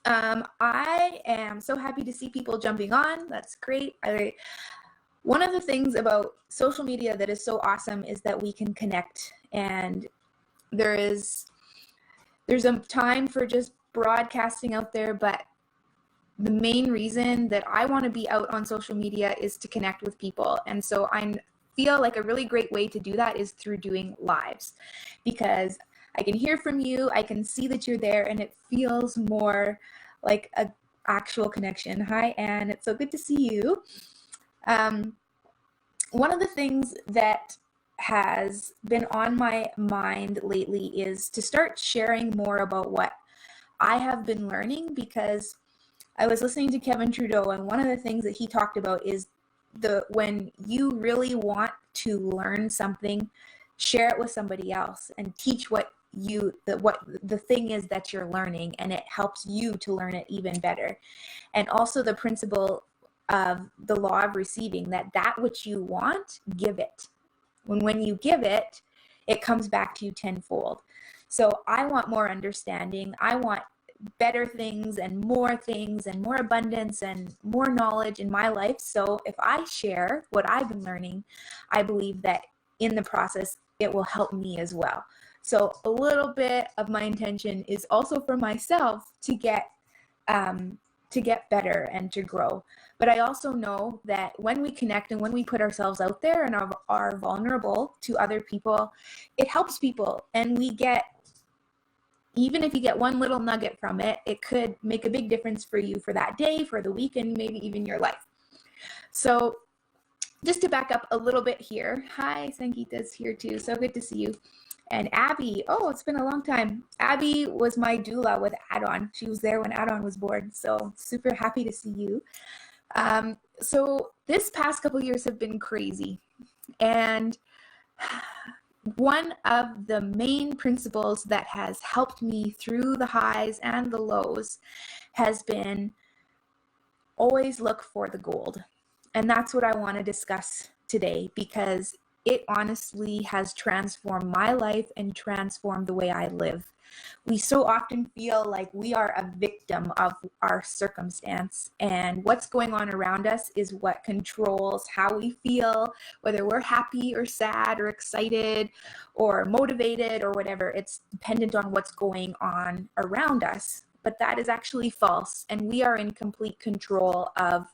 I am so happy to see people jumping on. That's great. One of the things about social media that is so awesome is that we can connect, and there's a time for just broadcasting out there, but the main reason that I want to be out on social media is to connect with people. And so I feel like a really great way to do that is through doing lives, because I can hear from you, I can see that you're there, and it feels more like an actual connection. Hi, Anne. It's so good to see you. One of the things that has been on my mind lately is to start sharing more about what I have been learning, because I was listening to Kevin Trudeau, and one of the things that he talked about is when you really want to learn something, share it with somebody else and teach what the thing is that you're learning, and it helps you to learn it even better. And also the principle of the law of receiving, that which you want, give it. When you give it, it comes back to you tenfold. So I want more understanding. I want better things and more abundance and more knowledge in my life. So if I share what I've been learning, I believe that in the process, it will help me as well. So a little bit of my intention is also for myself to get better and to grow. But I also know that when we connect and when we put ourselves out there and are vulnerable to other people, it helps people. And even if you get one little nugget from it, it could make a big difference for you for that day, for the week, and maybe even your life. So just to back up a little bit here. Hi, Sangeeta's here too. So good to see you. And Abby, oh, it's been a long time. Abby was my doula with Adon. She was there when Adon was born. So super happy to see you. So this past couple years have been crazy. And one of the main principles that has helped me through the highs and the lows has been always look for the gold. And that's what I want to discuss today, because it honestly has transformed my life and transformed the way I live. We so often feel like we are a victim of our circumstance, and what's going on around us is what controls how we feel, whether we're happy or sad or excited or motivated or whatever. It's dependent on what's going on around us. But that is actually false, and we are in complete control of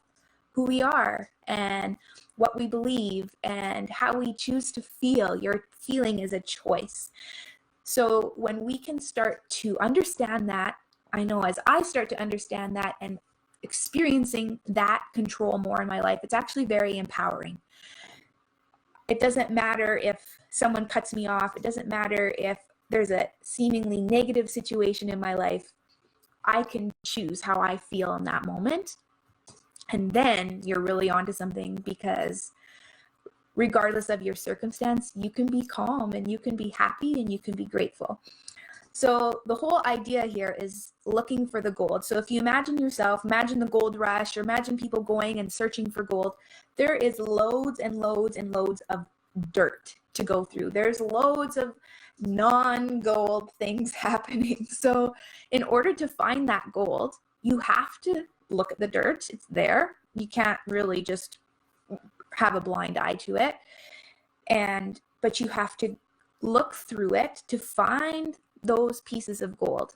who we are and what we believe and how we choose to feel. Your feeling is a choice. So when we can start to understand that, I know as I start to understand that and experiencing that control more in my life, it's actually very empowering. It doesn't matter if someone cuts me off. It doesn't matter if there's a seemingly negative situation in my life. I can choose how I feel in that moment. And then you're really onto something, because regardless of your circumstance, you can be calm and you can be happy and you can be grateful. So the whole idea here is looking for the gold. So if you imagine the gold rush, or imagine people going and searching for gold, there is loads and loads and loads of dirt to go through. There's loads of non-gold things happening. So in order to find that gold, you have to look at the dirt. It's there. You can't really just have a blind eye to it. But you have to look through it to find those pieces of gold.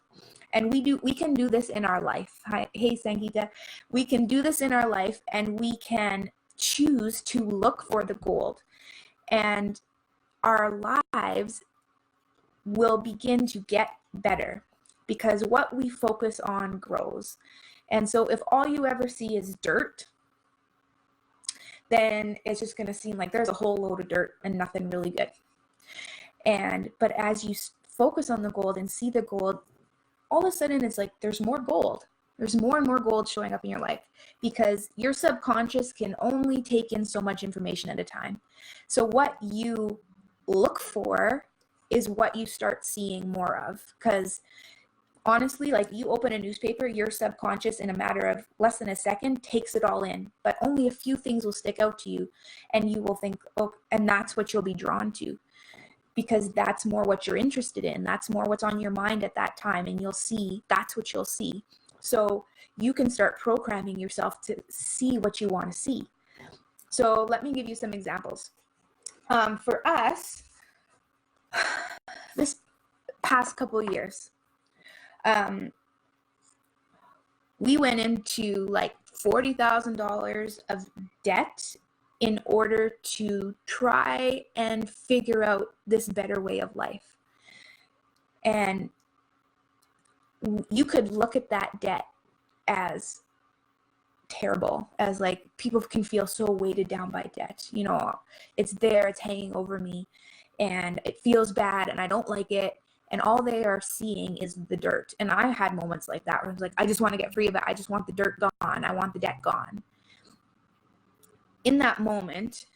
And we can do this in our life. Hey, Sangeeta. We can do this in our life, and we can choose to look for the gold. And our lives will begin to get better, because what we focus on grows. And so if all you ever see is dirt, then it's just going to seem like there's a whole load of dirt and nothing really good. But as you focus on the gold and see the gold, all of a sudden it's like there's more gold. There's more and more gold showing up in your life, because your subconscious can only take in so much information at a time. So what you look for is what you start seeing more of, because honestly, like, you open a newspaper, your subconscious in a matter of less than a second takes it all in, but only a few things will stick out to you, and you will think, oh, and that's what you'll be drawn to, because that's more what you're interested in. That's more what's on your mind at that time, and that's what you'll see. So you can start programming yourself to see what you want to see. So let me give you some examples. For us, this past couple of years, we went into like $40,000 of debt in order to try and figure out this better way of life. And you could look at that debt as terrible, as like people can feel so weighted down by debt. You know, it's there, it's hanging over me, and it feels bad, and I don't like it. And all they are seeing is the dirt. And I had moments like that where I was like, I just want to get free of it. I just want the dirt gone. I want the debt gone. In that moment,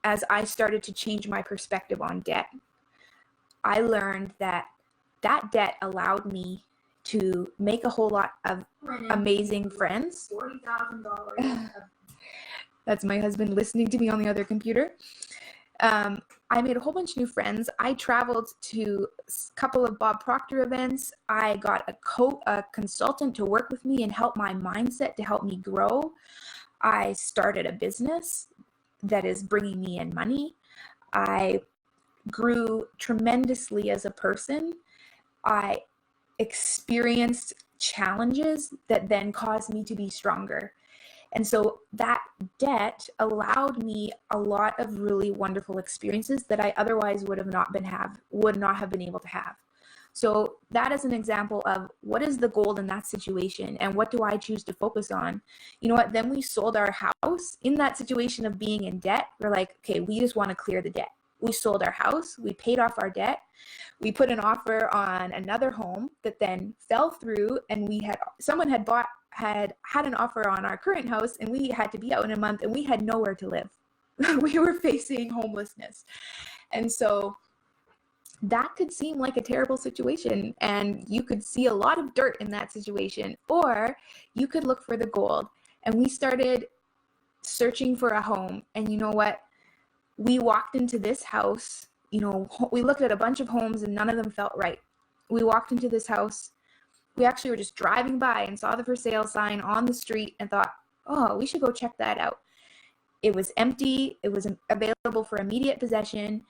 as I started to change my perspective on debt, I learned that that debt allowed me to make a whole lot of amazing friends. $40,000. That's my husband listening to me on the other computer. I made a whole bunch of new friends. I traveled to a couple of Bob Proctor events. I got a consultant to work with me and help my mindset to help me grow. I started a business that is bringing me in money. I grew tremendously as a person. I experienced challenges that then caused me to be stronger. And so that debt allowed me a lot of really wonderful experiences that I otherwise would not have been able to have. So that is an example of what is the gold in that situation and what do I choose to focus on? You know what? Then we sold our house in that situation of being in debt. We're like, okay, we just want to clear the debt. We sold our house, we paid off our debt, we put an offer on another home that then fell through, and someone had an offer on our current house, and we had to be out in a month, and we had nowhere to live. We were facing homelessness. And so that could seem like a terrible situation, and you could see a lot of dirt in that situation, or you could look for the gold. And we started searching for a home, and you know what? We walked into this house, you know, we looked at a bunch of homes and none of them felt right. We walked into this house. We actually were just driving by and saw the for sale sign on the street and thought, oh, we should go check that out. It was empty. It was available for immediate possession.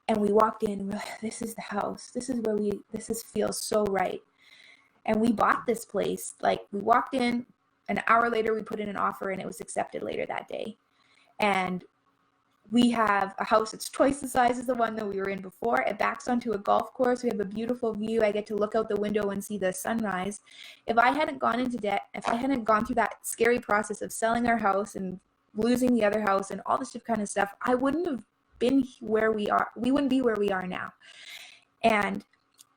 And we walked in and we're like, this is the house. This feels so right. And we bought this place. Like, we walked in, an hour later, we put in an offer and it was accepted later that day. And we have a house that's twice the size as the one that we were in before. It backs onto a golf course. We have a beautiful view. I get to look out the window and see the sunrise. If I hadn't gone into debt, if I hadn't gone through that scary process of selling our house and losing the other house and all this kind of stuff, I wouldn't have been where we are. We wouldn't be where we are now. And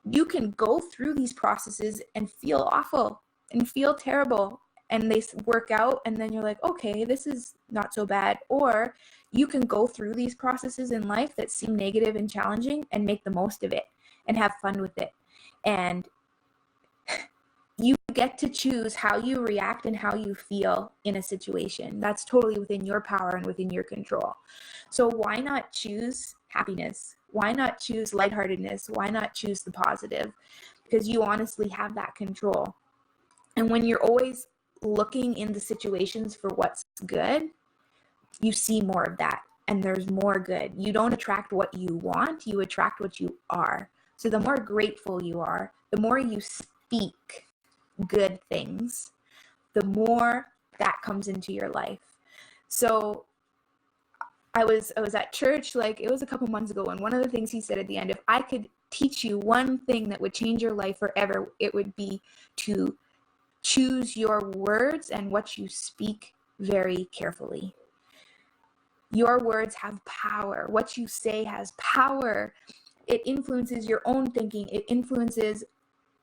you can go through these processes and feel awful and feel terrible, and they work out, and then you're like, okay, this is not so bad. Or you can go through these processes in life that seem negative and challenging and make the most of it and have fun with it. And you get to choose how you react and how you feel in a situation. That's totally within your power and within your control. So why not choose happiness? Why not choose lightheartedness? Why not choose the positive? Because you honestly have that control. And when you're always looking into situations for what's good, you see more of that, and there's more good. You don't attract what you want, you attract what you are. So the more grateful you are, the more you speak good things, the more that comes into your life. So I was at church, like, it was a couple months ago, and one of the things he said at the end, if I could teach you one thing that would change your life forever, it would be to choose your words and what you speak very carefully. Your words have power. What you say has power. It influences your own thinking. It influences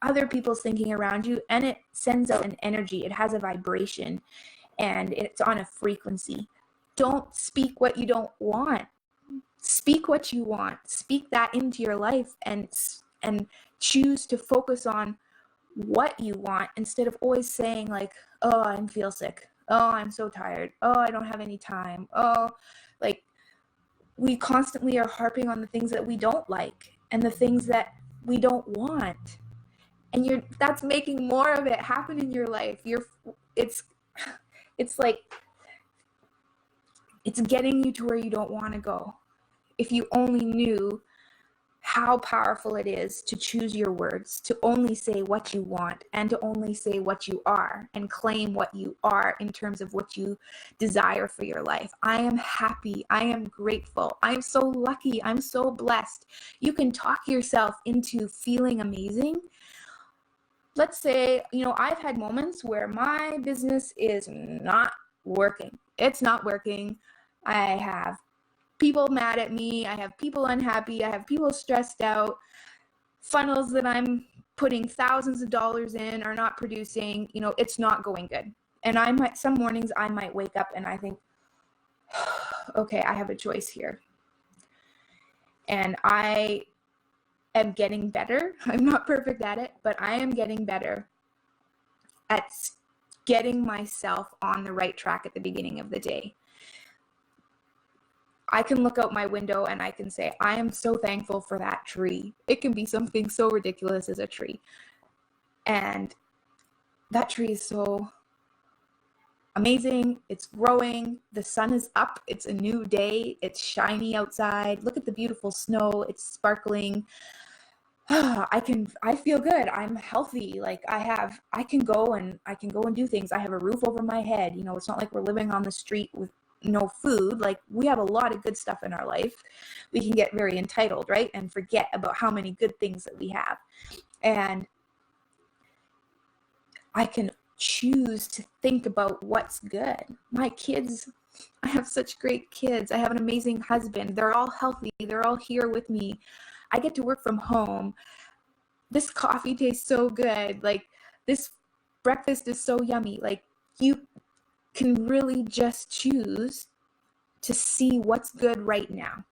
other people's thinking around you, and it sends out an energy. It has a vibration, and it's on a frequency. Don't speak what you don't want. Speak what you want. Speak that into your life, and choose to focus on what you want instead of always saying like, oh, I feel sick. Oh, I'm so tired. Oh, I don't have any time. Oh, like, we constantly are harping on the things that we don't like and the things that we don't want. and that's making more of it happen in your life. It's like it's getting you to where you don't want to go. If you only knew how powerful it is to choose your words, to only say what you want, and to only say what you are, and claim what you are in terms of what you desire for your life. I am happy. I am grateful. I'm so lucky. I'm so blessed. You can talk yourself into feeling amazing. Let's say, I've had moments where my business is not working. It's not working. I have people mad at me. I have people unhappy. I have people stressed out. Funnels that I'm putting thousands of dollars in are not producing. It's not going good. And some mornings I might wake up and I think, okay, I have a choice here. And I am getting better. I'm not perfect at it, but I am getting better at getting myself on the right track at the beginning of the day. I can look out my window and I can say, I am so thankful for that tree. It can be something so ridiculous as a tree. And that tree is so amazing. It's growing. The sun is up. It's a new day. It's shiny outside. Look at the beautiful snow. It's sparkling. I feel good. I'm healthy. Like I can go and do things. I have a roof over my head. It's not like we're living on the street with no food. Like, we have a lot of good stuff in our life. We can get very entitled, right? And forget about how many good things that we have. And I can choose to think about what's good. My kids, I have such great kids. I have an amazing husband. They're all healthy. They're all here with me. I get to work from home. This coffee tastes so good. Like, this breakfast is so yummy. Like, you can really just choose to see what's good right now.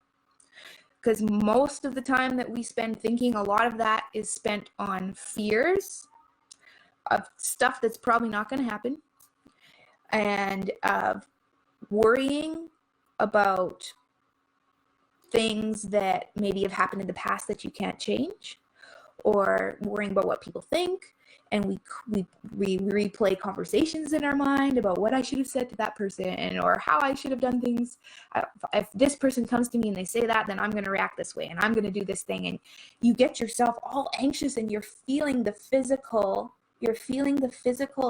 Because most of the time that we spend thinking, a lot of that is spent on fears of stuff that's probably not going to happen, and of worrying about things that maybe have happened in the past that you can't change, or worrying about what people think. And we replay conversations in our mind about what I should have said to that person, or how I should have done things. If this person comes to me and they say that, then I'm going to react this way, and I'm going to do this thing. And you get yourself all anxious, and you're feeling the physical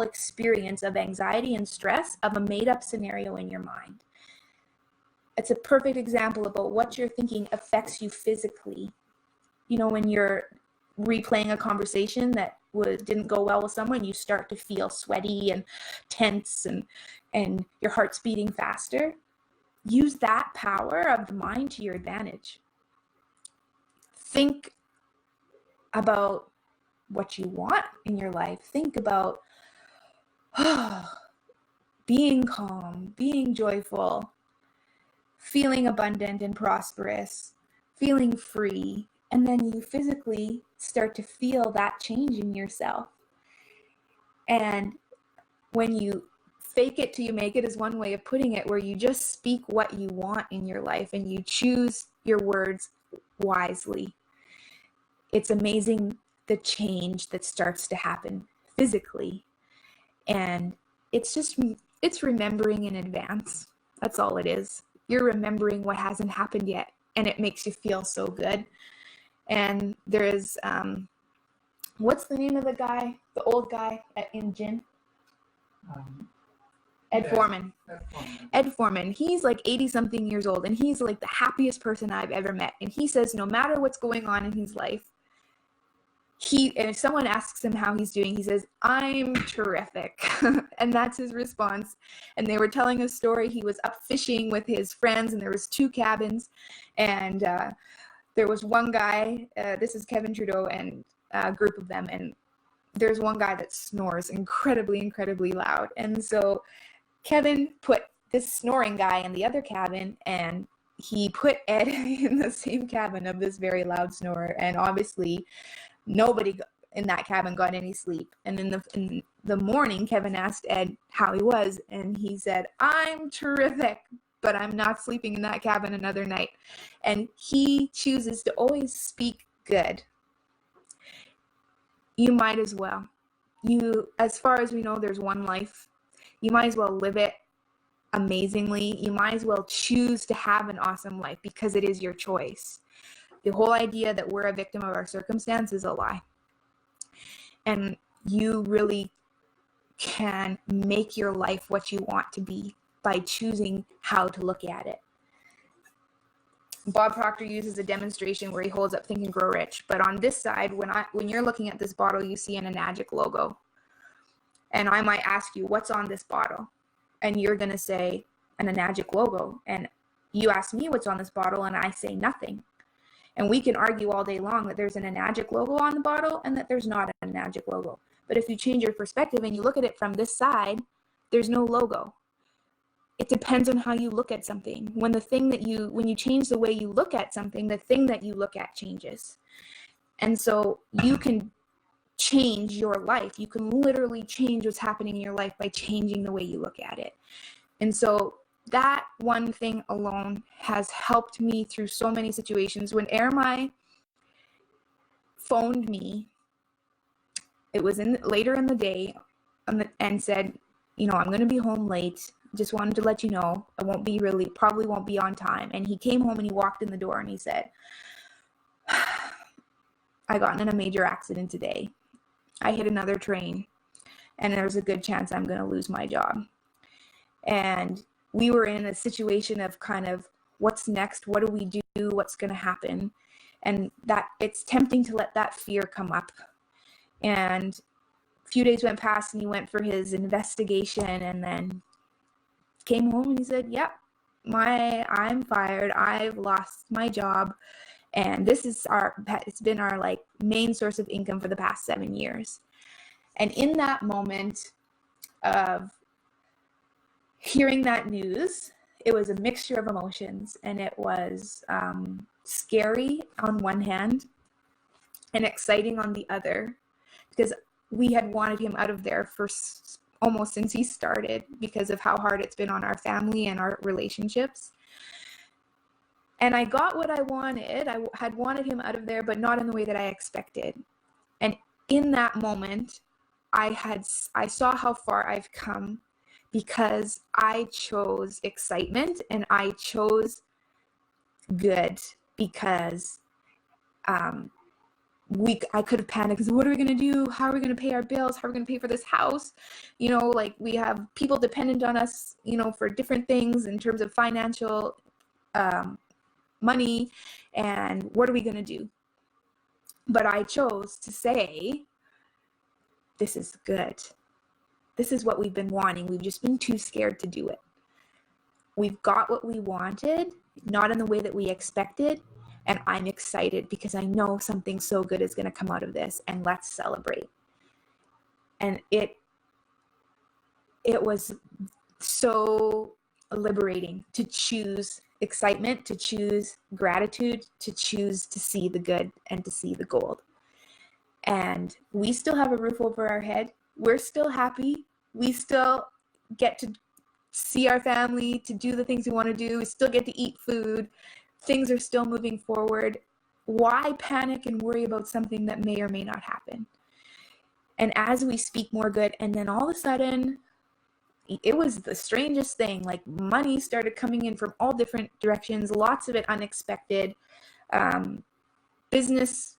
experience of anxiety and stress of a made-up scenario in your mind. It's a perfect example about what you're thinking affects you physically. When you're replaying a conversation that didn't go well with someone, you start to feel sweaty and tense, and your heart's beating faster. Use that power of the mind to your advantage. Think about what you want in your life. Think about being calm, being joyful, feeling abundant and prosperous, feeling free. And then you physically start to feel that change in yourself. And when you fake it till you make it is one way of putting it, where you just speak what you want in your life and you choose your words wisely. It's amazing the change that starts to happen physically. And it's remembering in advance. That's all it is. You're remembering what hasn't happened yet, and it makes you feel so good. And there is, what's the name of the old guy in Gin? Ed Foreman. Ed Foreman. He's like 80-something years old, and he's like the happiest person I've ever met. And he says no matter what's going on in his life, and if someone asks him how he's doing, he says, I'm terrific. And that's his response. And they were telling a story. He was up fishing with his friends, and there was 2 cabins, and there was one guy, this is Kevin Trudeau and a group of them, and there's one guy that snores incredibly, incredibly loud. And so Kevin put this snoring guy in the other cabin, and he put Ed in the same cabin of this very loud snorer. And obviously nobody in that cabin got any sleep. And in the morning, Kevin asked Ed how he was, and he said, I'm terrific, but I'm not sleeping in that cabin another night. And he chooses to always speak good. you might as well. As far as we know, there's one life. You might as well live it amazingly. You might as well choose to have an awesome life because it is your choice. The whole idea that we're a victim of our circumstance is a lie. And you really can make your life what you want to be by choosing how to look at it. Bob Proctor uses a demonstration where he holds up Think and Grow Rich. But on this side, when you're looking at this bottle, you see an Enagic logo. And I might ask you, what's on this bottle? And you're going to say an Enagic logo. And you ask me what's on this bottle, and I say nothing. And we can argue all day long that there's an Enagic logo on the bottle and that there's not an Enagic logo. But if you change your perspective and you look at it from this side, there's no logo. It depends on how you look at something. When you change the way you look at something, the thing that you look at changes. And so you can change your life. You can literally change what's happening in your life by changing the way you look at it. And so that one thing alone has helped me through so many situations. When Areimei phoned me, it was later in the day, and said, I'm going to be home late. Just wanted to let you know I probably won't be on time. And he came home and he walked in the door and he said, I got in a major accident today. I hit another train and there's a good chance I'm going to lose my job. And we were in a situation of kind of what's next? What do we do? What's going to happen? And that it's tempting to let that fear come up. And a few days went past and he went for his investigation and then came home and he said, yep, I'm fired. I've lost my job. And it's been our like main source of income for the past 7 years. And in that moment of hearing that news, it was a mixture of emotions, and it was scary on one hand and exciting on the other, because we had wanted him out of there for almost since he started because of how hard it's been on our family and our relationships. And I got what I wanted. I had wanted him out of there, but not in the way that I expected. And in that moment, I saw how far I've come because I chose excitement and I chose good, because I could have panicked because what are we going to do? How are we going to pay our bills? How are we going to pay for this house? Like we have people dependent on us, for different things in terms of financial money, and what are we going to do? But I chose to say, this is good. This is what we've been wanting. We've just been too scared to do it. We've got what we wanted, not in the way that we expected. And I'm excited because I know something so good is going to come out of this, and let's celebrate. And it was so liberating to choose excitement, to choose gratitude, to choose to see the good and to see the gold. And we still have a roof over our head. We're still happy. We still get to see our family, to do the things we want to do. We still get to eat food. Things are still moving forward. Why panic and worry about something that may or may not happen? And as we speak more good, and then all of a sudden, it was the strangest thing. Like money started coming in from all different directions, lots of it unexpected. Business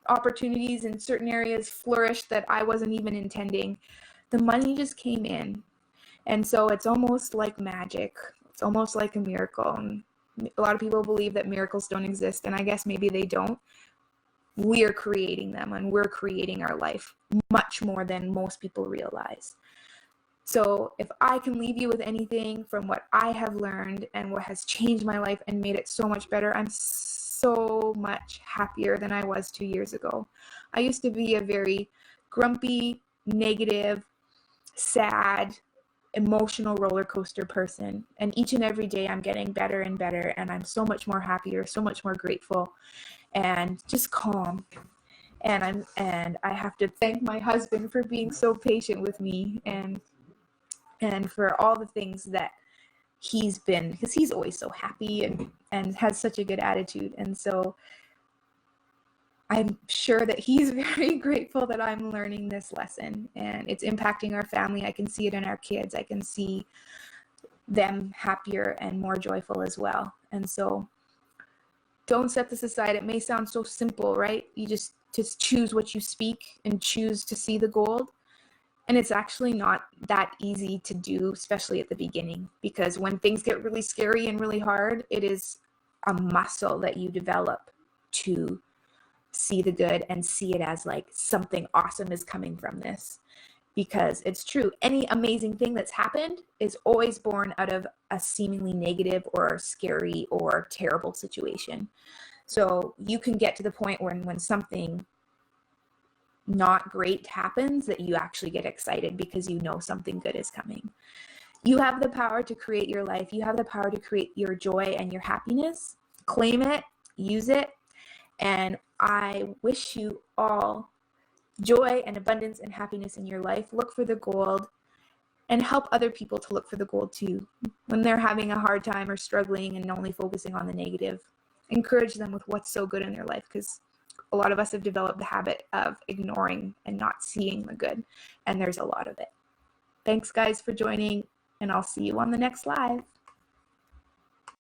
opportunities in certain areas flourished that I wasn't even intending. The money just came in. And so it's almost like magic. It's almost like a miracle. And a lot of people believe that miracles don't exist, and I guess maybe they don't. We're creating them, and we're creating our life much more than most people realize. So if I can leave you with anything from what I have learned and what has changed my life and made it so much better, I'm so much happier than I was 2 years ago. I used to be a very grumpy, negative, sad, emotional roller coaster person, and each and every day I'm getting better and better, and I'm so much more happier, so much more grateful, and just calm. And I have to thank my husband for being so patient with me, and for all the things that he's been, because he's always so happy and has such a good attitude. And so I'm sure that he's very grateful that I'm learning this lesson, and it's impacting our family. I can see it in our kids. I can see them happier and more joyful as well. And so don't set this aside. It may sound so simple, right? You just choose what you speak and choose to see the gold. And it's actually not that easy to do, especially at the beginning, because when things get really scary and really hard, it is a muscle that you develop to see the good and see it as like something awesome is coming from this. Because it's true, any amazing thing that's happened is always born out of a seemingly negative or scary or terrible situation. So you can get to the point when something not great happens that you actually get excited because you know something good is coming. You have the power to create your life. You have the power to create your joy and your happiness. Claim it, use it, and I wish you all joy and abundance and happiness in your life. Look for the gold and help other people to look for the gold too. When they're having a hard time or struggling and only focusing on the negative, encourage them with what's so good in their life, because a lot of us have developed the habit of ignoring and not seeing the good, and there's a lot of it. Thanks guys for joining, and I'll see you on the next live.